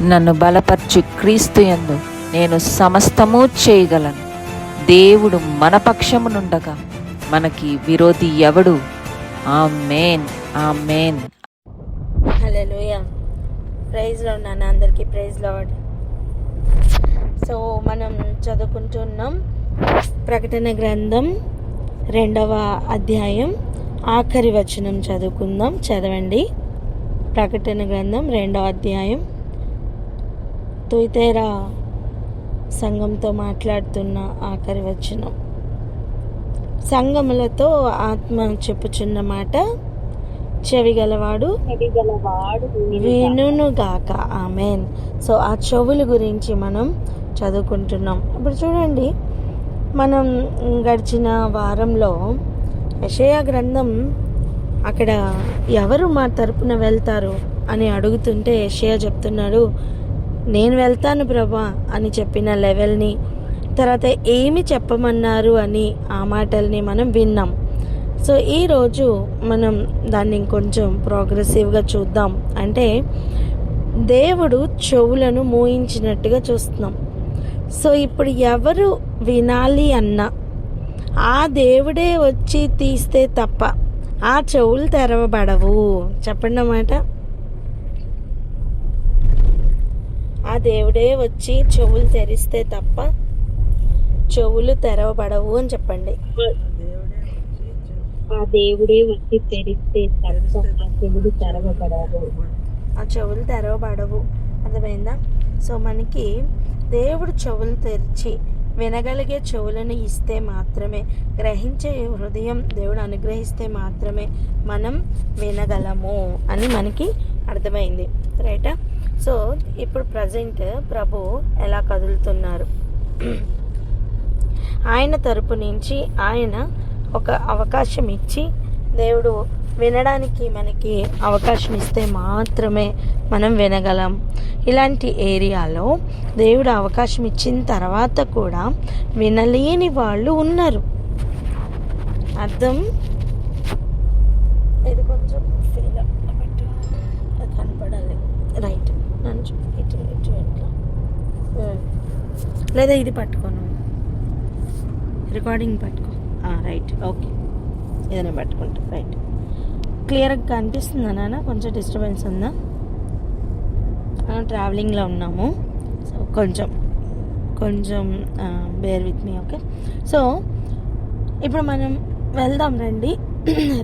నన్ను బలపరచు క్రీస్తు యందు నేను సమస్తము చేయగలను. దేవుడు మన పక్షమునుండగా మనకి విరోధి ఎవడు? ఆమేన్, ఆమేన్. హల్లెలూయా. ప్రైజ్ లార్డ్ నాన్న, అందరికీ ప్రైజ్ లార్డ్. సో మనం చదువుకుంటున్నాం ప్రకటన గ్రంథం 2వ అధ్యాయం ఆఖరి వచనం చదువుకుందాం. చదవండి. ప్రకటన గ్రంథం 2వ అధ్యాయం తుయతైరా సంఘంతో మాట్లాడుతున్న ఆఖరి వచనం. సంఘములతో ఆత్మ చెప్పుచున్న మాట చెవిగలవాడు వినుగాక. ఆమేన్. సో ఆ చెవుల గురించి మనం చదువుకుంటున్నాం. ఇప్పుడు చూడండి, మనం గడిచిన వారంలో యెషయా గ్రంథం అక్కడ ఎవరు మా తరపున వెళ్తారు అని అడుగుతుంటే యెషయా చెప్తున్నాడు, నేను వెళ్తాను ప్రభా అని చెప్పిన లెవెల్ని, తర్వాత ఏమి చెప్పమన్నారు అని ఆ మాటల్ని మనం విన్నాం. సో ఈరోజు మనం దాన్ని ఇంకొంచెం ప్రోగ్రెసివ్గా చూద్దాం. అంటే దేవుడు చెవులను మూయించినట్టుగా చూస్తున్నాం. సో ఇప్పుడు ఎవరు వినాలి అన్నా ఆ దేవుడే వచ్చి తీస్తే తప్ప ఆ చెవులు తెరవబడవు. చెప్పండి అన్నమాట. ఆ దేవుడే వచ్చి చెవులు తెరిస్తే తప్ప చెవులు తెరవబడవు అని చెప్పండి. ఆ దేవుడే వచ్చి తెరిస్తే తప్ప ఆ చెవులు తెరవబడవు. ఆ చెవులు తెరవబడవు. అర్థమైందా? సో మనకి దేవుడు చెవులు తెరిచి వినగలిగే చెవులను ఇస్తే మాత్రమే, గ్రహించే హృదయం దేవుడు అనుగ్రహిస్తే మాత్రమే మనం వినగలము అని మనకి అర్థమైంది. రైటా? సో ఇప్పుడు ప్రజెంట్ ప్రభు ఎలా కదులుతున్నారు, ఆయన తరపు నుంచి ఆయన ఒక అవకాశం ఇచ్చి, దేవుడు వినడానికి మనకి అవకాశం ఇస్తే మాత్రమే మనం వినగలం. ఇలాంటి ఏరియాలో దేవుడు అవకాశం ఇచ్చిన తర్వాత కూడా వినలేని వాళ్ళు ఉన్నారు. అర్థం? ఇది కొంచెం ఫీల్ కనపడాలి. రైట్, నన్ను ఇటు ఇటు ఇట్లా, లేదా ఇది పట్టుకోను, రికార్డింగ్ పట్టుకో. రైట్, ఓకే, ఏదైనా పట్టుకుంటా. రైట్, క్లియర్గా కనిపిస్తుందా నాన్న? కొంచెం డిస్టర్బెన్స్ ఉందా? ట్రావెలింగ్లో ఉన్నాము, సో కొంచెం bear with me. Okay, so ఇప్పుడు మనం వెళ్దాం రండి.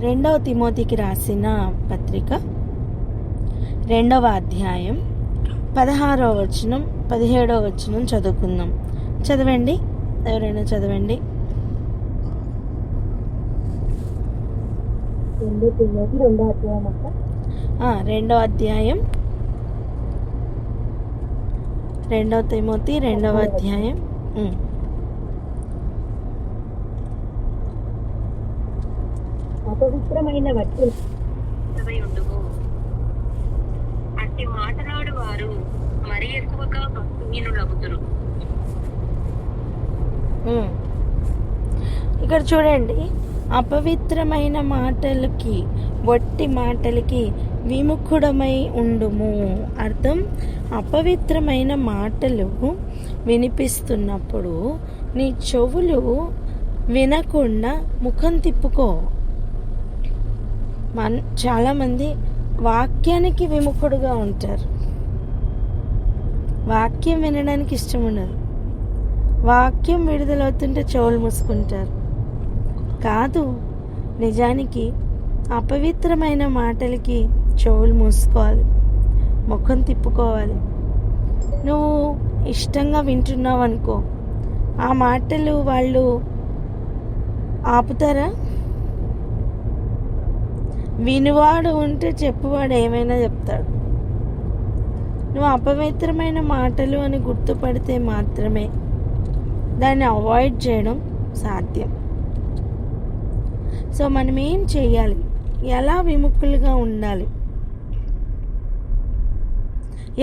2వ తిమోతికి రాసిన పత్రిక 2వ అధ్యాయం 16వ వచనం 17వ వచనం చదువుకుందాం. చదవండి, ఎవరైనా చదవండి. 2 తిమోతి 2వ అధ్యాయం అక్క. 2వ అధ్యాయం 2 తిమోతి 2వ అధ్యాయం. అపవిత్రమైన వట్టి ఉండుము. అట్టి మాటలాడు వారు మరి ఎక్కువగా భక్తిహీనులగుదురు. ఇక్కడ చూడండి, అపవిత్రమైన మాటలకి, వట్టి మాటలకి విముఖుడమై ఉండుము. అర్థం, అపవిత్రమైన మాటలు వినిపిస్తున్నప్పుడు నీ చెవులు వినకుండా ముఖం తిప్పుకో. చాలామంది వాక్యానికి విముఖుడుగా ఉంటారు. వాక్యం వినడానికి ఇష్టం ఉండదు. వాక్యం విడుదలవుతుంటే చెవులు మూసుకుంటారు. కాదు, నిజానికి అపవిత్రమైన మాటలకి చెవులు మూసుకోవాలి, ముఖం తిప్పుకోవాలి. నువ్వు ఇష్టంగా వింటున్నావు అనుకో, ఆ మాటలు వాళ్ళు ఆపుతారా? వినువాడు ఉంటే చెప్పువాడు ఏమైనా చెప్తాడు. నువ్వు అపవిత్రమైన మాటలు అని గుర్తుపడితే మాత్రమే దాన్ని అవాయిడ్ చేయడం సాధ్యం. సో మనం ఏం చేయాలి? ఎలా విముఖులుగా ఉండాలి?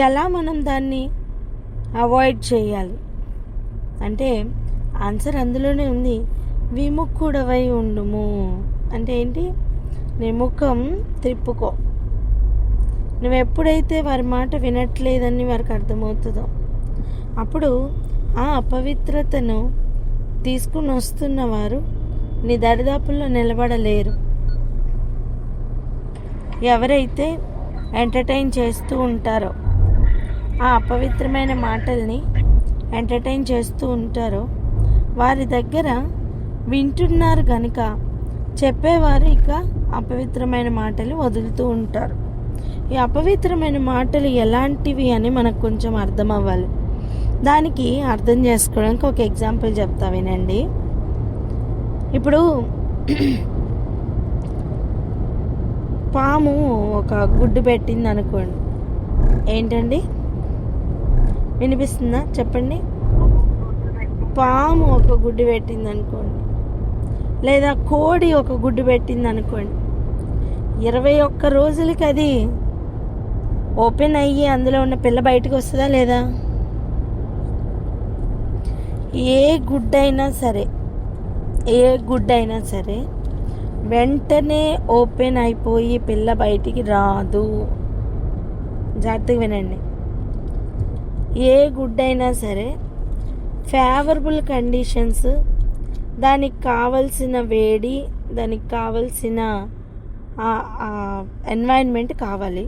ఎలా మనం దాన్ని అవాయిడ్ చేయాలి అంటే ఆన్సర్ అందులోనే ఉంది. విముఖుడవై ఉండుము అంటే ఏంటి? నీ ముఖం త్రిప్పుకో. నువ్వు ఎప్పుడైతే వారి మాట వినట్లేదని వారికి అర్థమవుతుందో అప్పుడు ఆ అపవిత్రతను తీసుకుని వస్తున్న వారు నీ దరిదాపుల్లో నిలబడలేరు. ఎవరైతే ఎంటర్టైన్ చేస్తూ ఉంటారో, ఆ అపవిత్రమైన మాటల్ని ఎంటర్టైన్ చేస్తూ ఉంటారో వారి దగ్గర వింటున్నారు కనుక చెప్పేవారు ఇక అపవిత్రమైన మాటలు వదులుతూ ఉంటారు. ఈ అపవిత్రమైన మాటలు ఎలాంటివి అని మనకు కొంచెం అర్థం అవ్వాలి. దానికి అర్థం చేసుకోవడానికి ఒక ఎగ్జాంపుల్ చెప్తా వినండి. ఇప్పుడు పాము ఒక గుడ్డు పెట్టింది అనుకోండి. ఏంటండి, వినిపిస్తుందా? చెప్పండి. పాము ఒక గుడ్డు పెట్టింది అనుకోండి, లేదా కోడి ఒక గుడ్డు పెట్టింది అనుకోండి. 21 రోజులకి అది ఓపెన్ అయ్యి అందులో ఉన్న పిల్ల బయటకు వస్తుందా లేదా? ఏ గుడ్డైనా సరే వెంటనే ఓపెన్ అయిపోయి పిల్ల బయటికి రాదు. జాగ్రత్తగా వినండి. ఏ గుడ్డైనా సరే ఫేవరబుల్ కండిషన్స్, దానికి కావలసిన వేడి, దానికి కావలసిన ఎన్వైరన్మెంట్ కావాలి.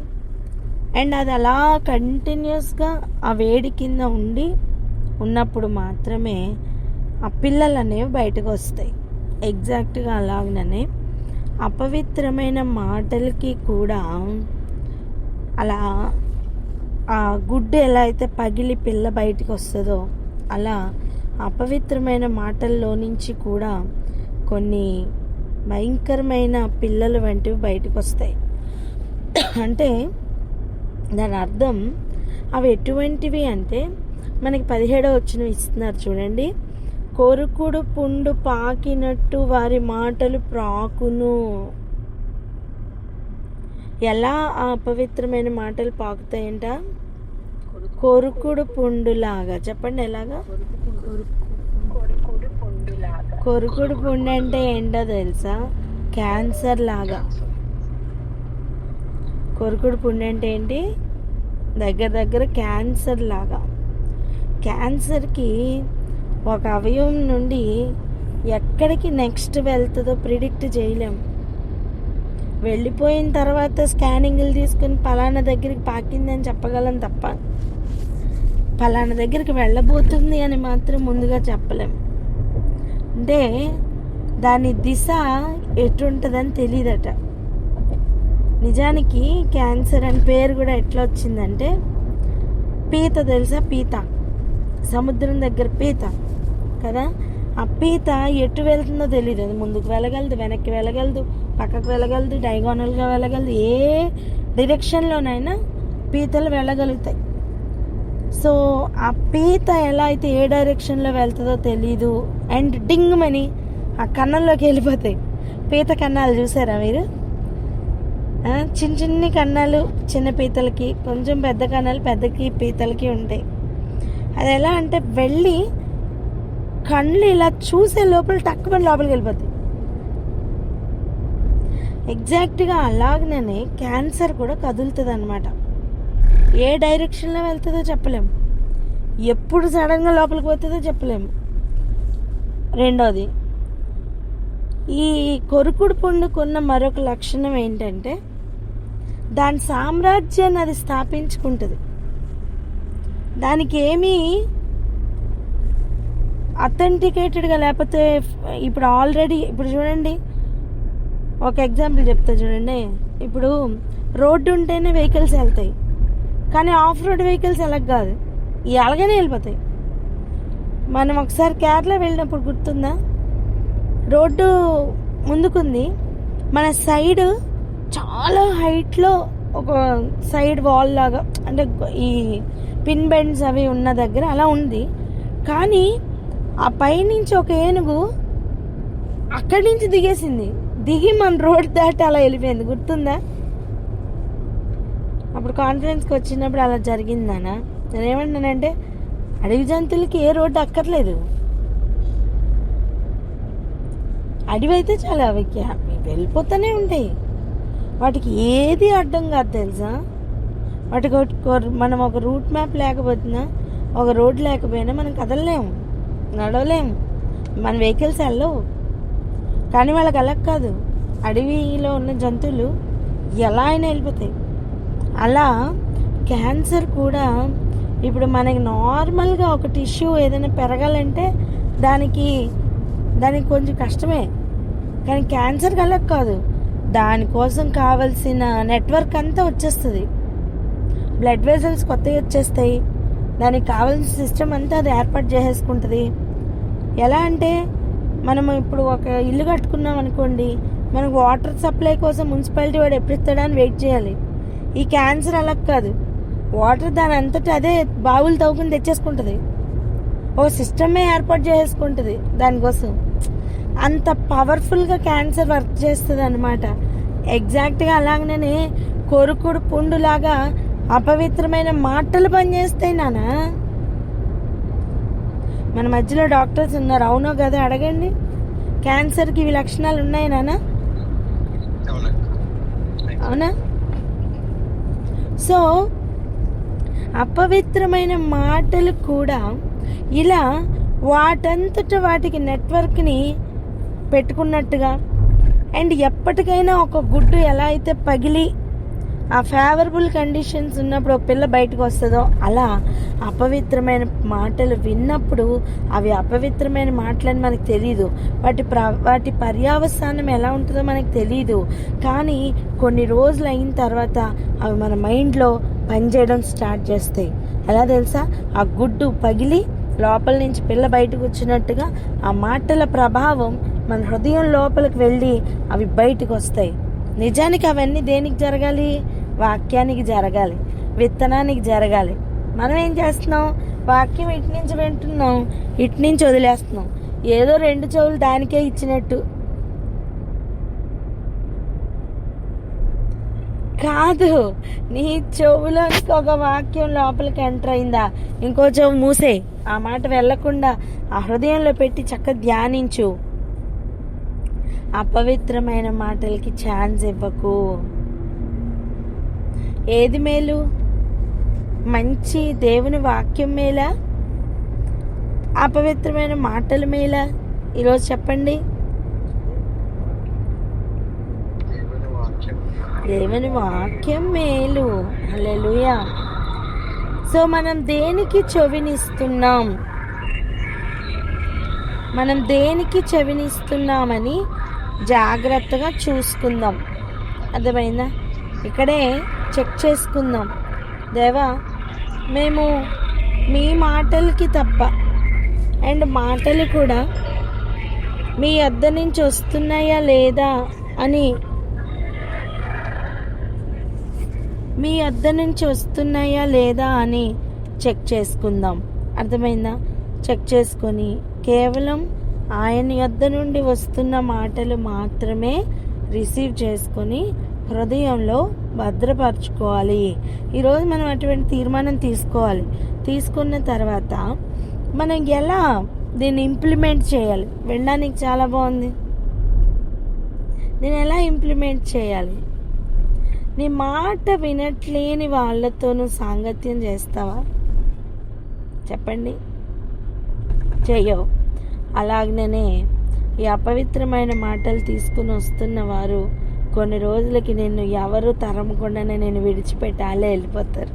అండ్ అది అలా కంటిన్యూస్గా ఆ వేడి కింద ఉన్నప్పుడు మాత్రమే ఆ పిల్లలు అనేవి బయటకు వస్తాయి. ఎగ్జాక్ట్గా అలాగనే అపవిత్రమైన మాటలకి కూడా అలా ఆ గుడ్డు ఎలా అయితే పగిలి పిల్ల బయటకు వస్తుందో అలా అపవిత్రమైన మాటల్లో నుంచి కూడా కొన్ని భయంకరమైన పిల్లలు వంటివి బయటకు వస్తాయి. అంటే దాని అర్థం అవి ఎటువంటివి అంటే, మనకి 17వ వచనం ఇస్తున్నారు చూడండి. కొరుకుడు పుండు పాకినట్టు వారి మాటలు ప్రాకును. ఎలా ఆ అపవిత్రమైన మాటలు పాకుతాయంట? కొరుకుడు పుండులాగా. చెప్పండి, ఎలాగా? కొరుకుడు పుండు అంటే ఏంటో తెలుసా? క్యాన్సర్ లాగా. కొరుకుడు పుండు అంటే ఏంటి? దగ్గర క్యాన్సర్ లాగా. క్యాన్సర్కి ఒక అవయవం నుండి ఎక్కడికి నెక్స్ట్ వెళ్తుందో ప్రిడిక్ట్ చేయలేం. వెళ్ళిపోయిన తర్వాత స్కానింగ్లు తీసుకుని పలానా దగ్గరికి పాకిందని చెప్పగలం తప్ప పలానా దగ్గరికి వెళ్ళబోతుంది అని మాత్రం ముందుగా చెప్పలేం. అంటే దాని దిశ ఎటుంటుందని తెలియదట. నిజానికి క్యాన్సర్ అని పేరు కూడా ఎట్లా వచ్చిందంటే, పీత తెలుసా? పీత, సముద్రం దగ్గర పీత కదా. ఆ పీత ఎటు వెళ్తుందో తెలియదు. అది ముందుకు వెళ్ళగలదు, వెనక్కి వెళ్ళగలదు, పక్కకు వెళ్ళగలదు, డైగోనల్గా వెళ్ళగలదు. ఏ డైరెక్షన్లోనైనా పీతలు వెళ్ళగలుగుతాయి. సో ఆ పీత ఎలా అయితే ఏ డైరెక్షన్లో వెళ్తుందో తెలీదు. అండ్ డింగ్మని ఆ కన్నంలోకి వెళ్ళిపోతాయి. పీత కన్నాలు చూసారా మీరు? చిన్ని కన్నాలు చిన్న పీతలకి, కొంచెం పెద్ద కన్నాలు పెద్దకి పీతలకి ఉంటాయి. అది ఎలా అంటే వెళ్ళి కళ్ళు ఇలా చూసే లోపల టక్కుమని లోపలికి వెళ్ళిపోతాయి. ఎగ్జాక్ట్గా అలాగనే క్యాన్సర్ కూడా కదులుతుంది అన్నమాట. ఏ డైరెక్షన్లో వెళ్తుందో చెప్పలేము, ఎప్పుడు సడన్గా లోపలికి పోతుందో చెప్పలేము. రెండోది, ఈ కొరుకుడు పుండుకున్న మరొక లక్షణం ఏంటంటే, దాని సామ్రాజ్యాన్ని అది స్థాపించుకుంటుంది. దానికి ఏమీ అథెంటికేటెడ్గా లేకపోతే, ఇప్పుడు చూడండి, ఒక ఎగ్జాంపుల్ చెప్తా చూడండి. ఇప్పుడు రోడ్డు ఉంటేనే వెహికల్స్ వెళ్తాయి, కానీ ఆఫ్ రోడ్ వెహికల్స్ ఎలా కాదు, అలాగనే వెళ్ళిపోతాయి. మనం ఒకసారి కేరళ వెళ్ళినప్పుడు గుర్తుందా? రోడ్డు ముందుకుంది, మన సైడ్ చాలా హైట్లో ఒక సైడ్ వాల్ లాగా, అంటే ఈ పిన్ బెండ్స్ అవి ఉన్న దగ్గర అలా ఉంది. కానీ ఆ పైనుంచి ఒక ఏనుగు అక్కడి నుంచి దిగి మన రోడ్ దాటి అలా వెళ్ళిపోయింది. గుర్తుందా? అప్పుడు కాన్ఫరెన్స్కి వచ్చినప్పుడు అలా జరిగిందనా? నేనేమంటానంటే, అడవి జంతువులకి ఏ రోడ్డు అక్కర్లేదు. అడవి అయితే చాలా అవి వెళ్ళిపోతూనే ఉంటాయి. వాటికి ఏది అడ్డం కాదు తెలుసా. వాటికి మనం ఒక రూట్ మ్యాప్ లేకపోతున్నా, ఒక రోడ్ లేకపోయినా మనం కదలలేము, నడవలేము, మన వెహికల్స్ వెళ్ళవు. కానీ వాళ్ళకి అలా కాదు, అడవిలో ఉన్న జంతువులు ఎలా అయినా వెళ్ళిపోతాయి. అలా క్యాన్సర్ కూడా ఇప్పుడు మనకి నార్మల్గా ఒక టిష్యూ ఏదైనా పెరగాలంటే దానికి కొంచెం కష్టమే. కానీ క్యాన్సర్కి అలా కాదు, దానికోసం కావాల్సిన నెట్వర్క్ అంతా వచ్చేస్తుంది. బ్లడ్ వెజల్స్ కొత్తవి వచ్చేస్తాయి, దానికి కావాల్సిన సిస్టమ్ అంతా అది ఏర్పాటు చేసేసుకుంటుంది. ఎలా అంటే మనం ఇప్పుడు ఒక ఇల్లు కట్టుకున్నాం అనుకోండి, మనకు వాటర్ సప్లై కోసం మున్సిపాలిటీ వాడు ఎప్పుడు ఇస్తాడని వెయిట్ చేయాలి. ఈ క్యాన్సర్ అలా కాదు, వాటర్ దాని అంతటా అదే బావులు తవ్వుకుని తెచ్చేసుకుంటుంది, ఒక సిస్టమే ఏర్పాటు చేసుకుంటుంది. దానికోసం అంత పవర్ఫుల్గా క్యాన్సర్ వర్క్ చేస్తుంది అనమాట. ఎగ్జాక్ట్గా అలాగనే కొరుకుడు పుండులాగా అపవిత్రమైన మాటలు పనిచేస్తాయి నాన్న. మన మధ్యలో డాక్టర్స్ ఉన్నారు, అవునో కదా అడగండి. క్యాన్సర్కి ఇవి లక్షణాలు ఉన్నాయి నాన్న, అవునా? సో అపవిత్రమైన మాటలు కూడా ఇలా వాటంతట వాటికి నెట్వర్క్ని పెట్టుకున్నట్టుగా, అండ్ ఎప్పటికైనా ఒక గుడ్డు ఎలా అయితే పగిలి ఆ ఫేవరబుల్ కండిషన్స్ ఉన్నప్పుడు ఒక పిల్ల బయటకు వస్తుందో, అలా అపవిత్రమైన మాటలు విన్నప్పుడు అవి అపవిత్రమైన మాటలని మనకు తెలీదు, వాటి పర్యావసానం ఎలా ఉంటుందో మనకు తెలీదు. కానీ కొన్ని రోజులు అయిన తర్వాత అవి మన మైండ్లో పనిచేయడం స్టార్ట్ చేస్తాయి. ఎలా తెలుసా? ఆ గుడ్డు పగిలి లోపల నుంచి పిల్ల బయటకు వచ్చినట్టుగా ఆ మాటల ప్రభావం మన హృదయం లోపలికి వెళ్ళి అవి బయటకు వస్తాయి. నిజానికి అవన్నీ దేనికి జరగాలి? వాక్యానికి జరగాలి, విత్తనానికి జరగాలి. మనం ఏం చేస్తున్నాం? వాక్యం ఇటు నుంచి వింటున్నాం, ఇటు నుంచి వదిలేస్తున్నాం, ఏదో 2 చెవులు దానికే ఇచ్చినట్టు. కాదు, నీ చెవులోనికి ఒక వాక్యం లోపలికి ఎంటర్ అయిందా, ఇంకో చెవు మూసే, ఆ మాట వెళ్ళకుండా ఆ హృదయంలో పెట్టి చక్కగా ధ్యానించు. అపవిత్రమైన మాటలకి ఛాన్స్ ఇవ్వకు. ఏది మేలు? మంచి దేవుని వాక్యం మేలా, అపవిత్రమైన మాటలు మేలా? ఈరోజు చెప్పండి. దేవుని వాక్యం మేలు. హల్లెలూయా. సో మనం దేనికి చెవినిస్తున్నాం, మనం దేనికి చెవినిస్తున్నామని జాగ్రత్తగా చూసుకుందాం. అర్థమైందా? ఇక్కడే చెక్ చేసుకుందాం. దేవా, మేము మీ మాటలకి తప్ప అండ్ మాటలు కూడా మీ వద్ద నుంచి వస్తున్నాయా లేదా అని, మీ వద్ద నుంచి వస్తున్నాయా లేదా అని చెక్ చేసుకుందాం. అర్థమైందా? చెక్ చేసుకొని కేవలం ఆయన యొద్ద నుండి వస్తున్న మాటలు మాత్రమే రిసీవ్ చేసుకొని హృదయంలో భద్రపరచుకోవాలి. ఈరోజు మనం అటువంటి తీర్మానం తీసుకోవాలి. తీసుకున్న తర్వాత మనం ఎలా దీన్ని ఇంప్లిమెంట్ చేయాలి? వినడానికి చాలా బాగుంది, దీన్ని ఎలా ఇంప్లిమెంట్ చేయాలి? నీ మాట వినట్లేని వాళ్ళతోనూ సాంగత్యం చేస్తావా? చెప్పండి, చెయ్యవు. అలాగనే ఈ అపవిత్రమైన మాటలు తీసుకుని వస్తున్న వారు కొన్ని రోజులకి నిన్ను ఎవరు తరమకుండానే నేను విడిచిపెట్టి వాళ్ళే వెళ్ళిపోతారు.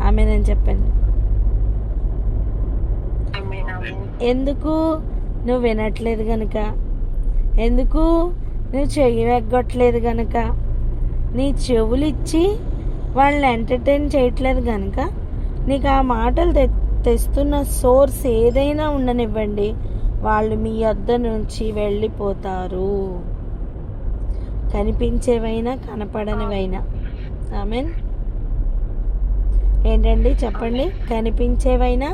ఆమేనని చెప్పండి. ఎందుకు? నువ్వు వినట్లేదు కనుక, ఎందుకు నువ్వు చెయ్యి వెగ్గొట్టలేదు కనుక, నీ చెవులు ఇచ్చి వాళ్ళని ఎంటర్టైన్ చేయట్లేదు కనుక, నీకు ఆ మాటలు తెస్తున్న సోర్స్ ఏదైనా ఉండనివ్వండి, వాళ్ళు మీ వద్ద నుంచి వెళ్ళిపోతారు. కనిపించేవైనా కనపడనివైనా. ఆమేన్. ఏంటండి చెప్పండి? కనిపించేవైనా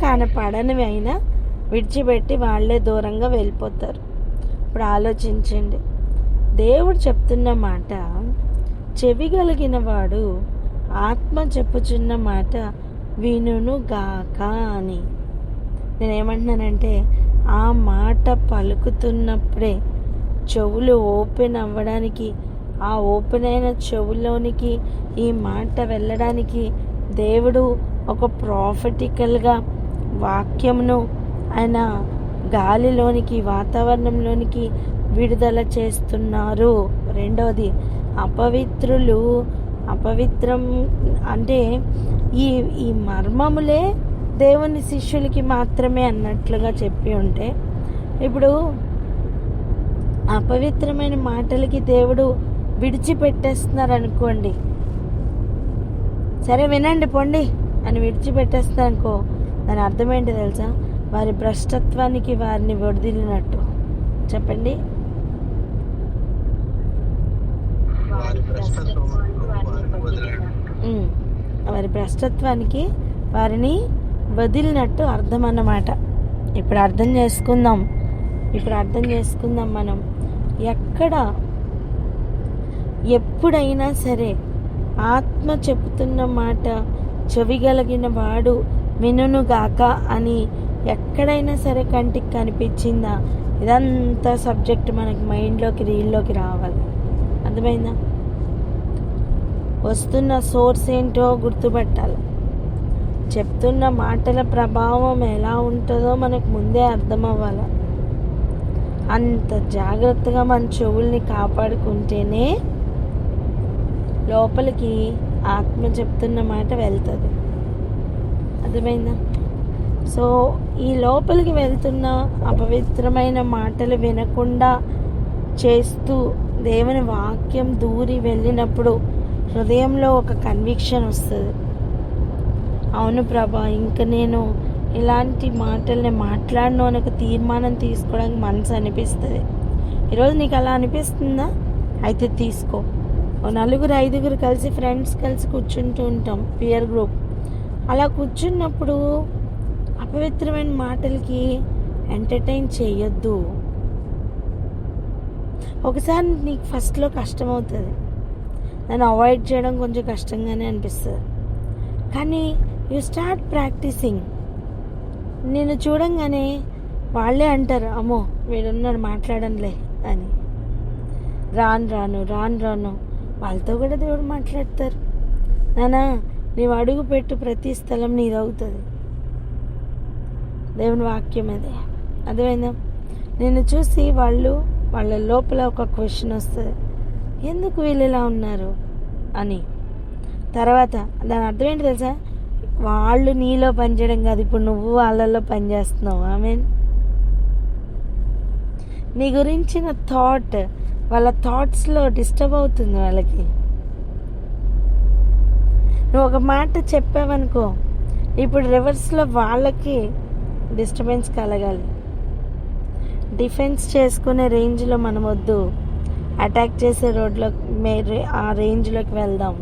కనపడనివైనా విడిచిపెట్టి వాళ్ళే దూరంగా వెళ్ళిపోతారు. ఇప్పుడు ఆలోచించండి, దేవుడు చెప్తున్న మాట చెవి కలిగిన వాడు ఆత్మ చెప్పుచున్న మాట వినును గాక అని. నేనేమంటున్నానంటే, ఆ మాట పలుకుతున్నప్పుడే చెవులు ఓపెన్ అవ్వడానికి ఆ ఓపెన్ అయిన చెవుల్లోనికి ఈ మాట వెళ్ళడానికి దేవుడు ఒక ప్రాఫిటికల్గా వాక్యమును ఆయన గాలిలోనికి, వాతావరణంలోనికి విడుదల చేస్తున్నారు. రెండవది, అపవిత్రం అంటే ఈ ఈ మర్మములే దేవుని శిష్యులకి మాత్రమే అన్నట్లుగా చెప్పి ఉంటే, ఇప్పుడు అపవిత్రమైన మాటలకి దేవుడు విడిచిపెట్టేస్తున్నారు అనుకోండి, సరే వినండి పొండి అని విడిచిపెట్టేస్తున్నారు అనుకో, దాని అర్థం ఏంటి తెలుసా? వారి భ్రష్టత్వానికి వారిని వదిలినట్టు. చెప్పండి. వారి భ్రష్టత్వానికి వారిని వదిలినట్టు అర్థం అన్నమాట. ఇప్పుడు అర్థం చేసుకుందాం మనం. ఎప్పుడైనా సరే ఆత్మ చెబుతున్న మాట చెవిగలిగిన వాడు వినుగాక అని ఎక్కడైనా సరే కంటికి కనిపించిందా, ఇదంతా సబ్జెక్ట్ మనకి మైండ్లోకి రీల్లోకి రావాలి. అర్థమైందా? వస్తున్న సోర్స్ ఏంటో గుర్తుపట్టాలి. చెప్తున్న మాటల ప్రభావం ఎలా ఉంటుందో మనకు ముందే అర్థం అవ్వాలి. అంత జాగ్రత్తగా మన చెవుల్ని కాపాడుకుంటేనే లోపలికి ఆత్మ చెప్తున్న మాట వెళ్తుంది. అర్థమైందా? సో ఈ లోపలికి వెళ్తున్న అపవిత్రమైన మాటలు వినకుండా చేస్తూ దేవుని వాక్యం దూరి వెళ్ళినప్పుడు హృదయంలో ఒక కన్విక్షన్ వస్తుంది. అవును ప్రభా, ఇంకా నేను ఇలాంటి మాటల్ని మాట్లాడను అని ఒక తీర్మానం తీసుకోవడానికి మనసు అనిపిస్తుంది. ఈరోజు నీకు అలా అనిపిస్తుందా? అయితే తీసుకో. 4-5 కలిసి ఫ్రెండ్స్ కలిసి కూర్చుంటూ ఉంటాం, పియర్ గ్రూప్. అలా కూర్చున్నప్పుడు అపవిత్రమైన మాటలకి ఎంటర్టైన్ చేయొద్దు. ఒకసారి నీకు ఫస్ట్లో కష్టమవుతుంది, దాన్ని అవాయిడ్ చేయడం కొంచెం కష్టంగానే అనిపిస్తుంది. కానీ యూ స్టార్ట్ ప్రాక్టీసింగ్. నేను చూడంగానే వాళ్ళే అంటారు, అమ్మో వీడున్నాడు మాట్లాడనులే అని. రాను వాళ్ళతో కూడా దేవుడు మాట్లాడతారు. నానా నీవు అడుగు పెట్టు ప్రతి స్థలం నీది అవుతుంది. దేవుని వాక్యం అదే. అర్థమైందా? నిన్ను చూసి వాళ్ళ లోపల ఒక క్వశ్చన్ వస్తుంది, ఎందుకు వీళ్ళు ఇలా ఉన్నారు అని. తర్వాత దాని అర్థం ఏంటి తెలుసా? వాళ్ళు నీలో పనిచేయడం కాదు, ఇప్పుడు నువ్వు వాళ్ళల్లో పనిచేస్తున్నావు. ఆమేన్. నీ గురించిన థాట్ వాళ్ళ థాట్స్లో డిస్టర్బ్ అవుతుంది వాళ్ళకి. నువ్వు ఒక మాట చెప్పావనుకో, ఇప్పుడు రివర్స్లో వాళ్ళకి డిస్టర్బెన్స్ కలగాలి. డిఫెన్స్ చేసుకునే రేంజ్లో మనం వద్దు, అటాక్ చేసే రోడ్లో ఆ రేంజ్లోకి వెళ్దాం.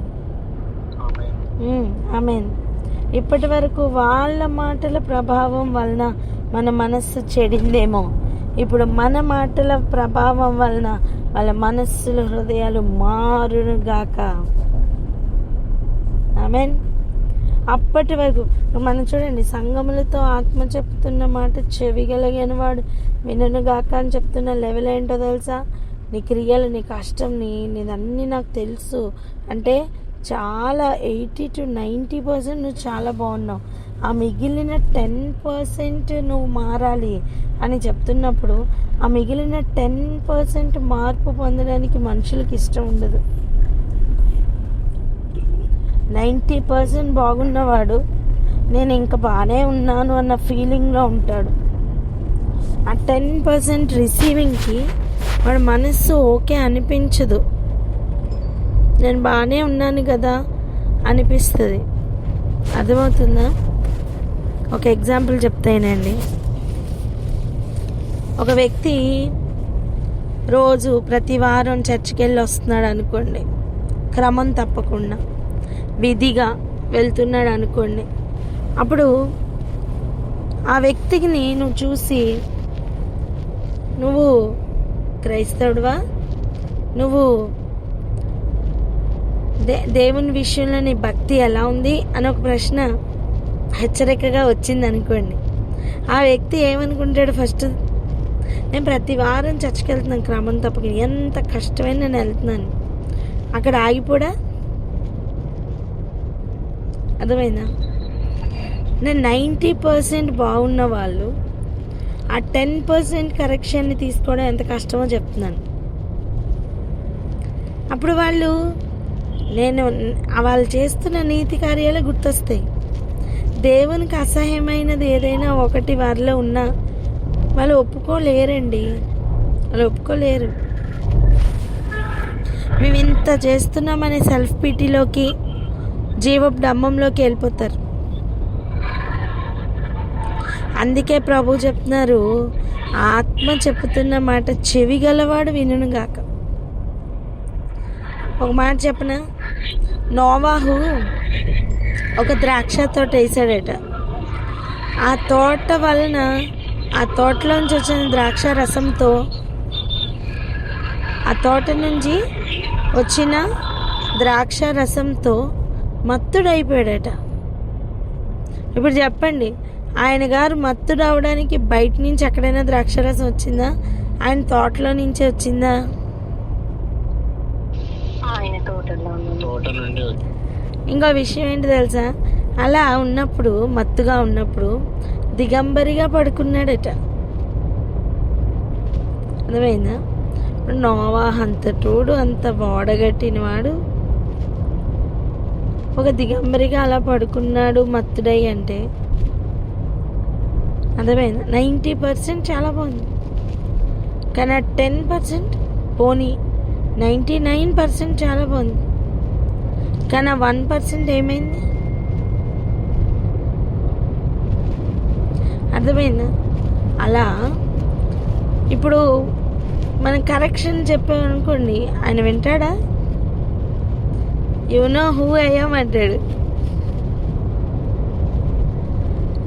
ఆమేన్. ఇప్పటి వరకు వాళ్ళ మాటల ప్రభావం వలన మన మనస్సు చెడిందేమో, ఇప్పుడు మన మాటల ప్రభావం వలన వాళ్ళ మనస్సుల హృదయాలు మారునుగాక. ఆమేన్. అప్పటి వరకు మనం చూడండి, సంఘములతో ఆత్మ చెప్తున్న మాట చెవిగలిగిన వాడు వినుగాక అని చెప్తున్న లెవెల్ ఏంటో తెలుసా? నీ క్రియలు, నీ కష్టం, నీదన్నీ నాకు తెలుసు అంటే చాలా 80-90% నువ్వు చాలా బాగున్నావు. ఆ మిగిలిన 10% నువ్వు మారాలి అని చెప్తున్నప్పుడు ఆ మిగిలిన 10% మార్పు పొందడానికి మనుషులకు ఇష్టం ఉండదు. 90% బాగున్నవాడు నేను ఇంకా బాగానే ఉన్నాను అన్న ఫీలింగ్లో ఉంటాడు. ఆ 10% రిసీవింగ్కి వాడి మనస్సు ఓకే అనిపించదు. నేను బాగానే ఉన్నాను కదా అనిపిస్తుంది. అర్థమవుతుందా? ఒక ఎగ్జాంపుల్ చెప్తానండి. ఒక వ్యక్తి రోజు ప్రతి వారం చర్చికి వెళ్ళి వస్తున్నాడు అనుకోండి, క్రమం తప్పకుండా విధిగా వెళ్తున్నాడు అనుకోండి. అప్పుడు ఆ వ్యక్తికి నువ్వు చూసి, నువ్వు క్రైస్తవుడివా, నువ్వు దేవుని విషయంలో నీ భక్తి ఎలా ఉంది అని ఒక ప్రశ్న హెచ్చరికగా వచ్చింది అనుకోండి. ఆ వ్యక్తి ఏమనుకుంటాడు? ఫస్ట్, నేను ప్రతి వారం చర్చికి వెళ్తున్నాను క్రమం తప్పక, ఎంత కష్టమైన నేను వెళ్తున్నాను, అక్కడ ఆగిపోడా? అర్థమైందా? నేను 90% బాగున్న వాళ్ళు ఆ 10% కరెక్షన్ని తీసుకోవడం ఎంత కష్టమో చెప్తున్నాను. అప్పుడు వాళ్ళు చేస్తున్న నీతి కార్యాలు గుర్తొస్తాయి. దేవునికి అసహ్యమైనది ఏదైనా ఒకటి వారిలో ఉన్నా వాళ్ళు ఒప్పుకోలేరండి. వాళ్ళు ఒప్పుకోలేరు. మేము ఇంత చేస్తున్నామనే సెల్ఫ్ పిటీలోకి, జీవపు డంబంలోకి వెళ్ళిపోతారు. అందుకే ప్రభు చెప్తున్నారు, ఆత్మ చెప్పుతున్న మాట చెవి గలవాడు వినుగాక. ఒక మాట చెప్పనా? నోవాహు ఒక ద్రాక్ష తోట వేసాడట. ఆ తోట వలన, ఆ తోటలోంచి వచ్చిన ద్రాక్ష రసంతో, ఆ తోట నుంచి వచ్చిన ద్రాక్ష రసంతో మత్తుడైపోయాడట. ఇప్పుడు చెప్పండి, ఆయన గారు మత్తుడు అవడానికి బయట నుంచి ఎక్కడైనా ద్రాక్షరసం వచ్చిందా? ఆయన తోటలో నుంచే వచ్చిందా? ఆయన తోటలో ఇంకో విషయం ఏంటి తెలుసా? అలా ఉన్నప్పుడు, మత్తుగా ఉన్నప్పుడు దిగంబరిగా పడుకున్నాడట. అర్థమైందా? ఇప్పుడు నోవాహు అంతటోడు, అంత ఓడగట్టినవాడు ఒక దిగంబరిగా అలా పడుకున్నాడు మత్తుడై అంటే అర్థమైందా? 90% చాలా బాగుంది. కానీ ఆ 10% పోనీ 99% చాలా బాగుంది. కానీ ఆ 1% ఏమైంది? అర్థమైందా? అలా ఇప్పుడు మనం కరెక్షన్ చెప్పామనుకోండి, ఆయన వింటాడా? You know who I am అంటాడు.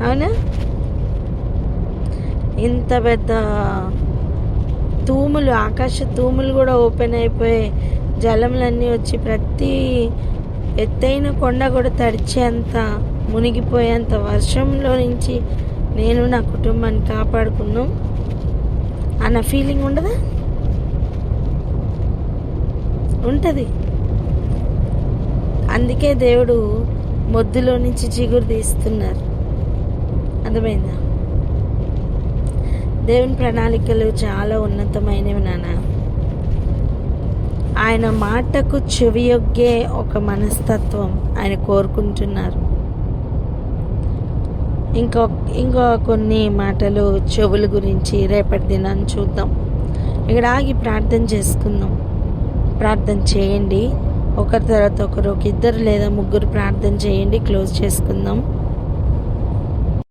అవునా? ఇంత పెద్ద తూములు, ఆకాశ తూములు కూడా ఓపెన్ అయిపోయి జలములన్నీ వచ్చి ప్రతి ఎత్తైన కొండ కూడా తడిచేంత, మునిగిపోయేంత వర్షంలో నుంచి నేను నా కుటుంబాన్ని కాపాడుకున్నాం అన్న ఫీలింగ్ ఉండదా? ఉంటుంది. అందుకే దేవుడు మొద్దులో నుంచి చిగురు తీస్తున్నారు. అర్థమైందా? దేవుని ప్రణాళికలు చాలా ఉన్నతమైనవి నాన్న. ఆయన మాటకు చెవియొగ్గే ఒక మనస్తత్వం ఆయన కోరుకుంటున్నారు. ఇంకో కొన్ని మాటలు చెవుల గురించి రేపటి దినాన్ని చూద్దాం. ఇక్కడ ఆగి ప్రార్థన చేసుకుందాం. ప్రార్థన చేయండి. ఒకరి తర్వాత ఒకరు, ఒక ఇద్దరు లేదా ముగ్గురు ప్రార్థన చేయండి. క్లోజ్ చేసుకుందాం.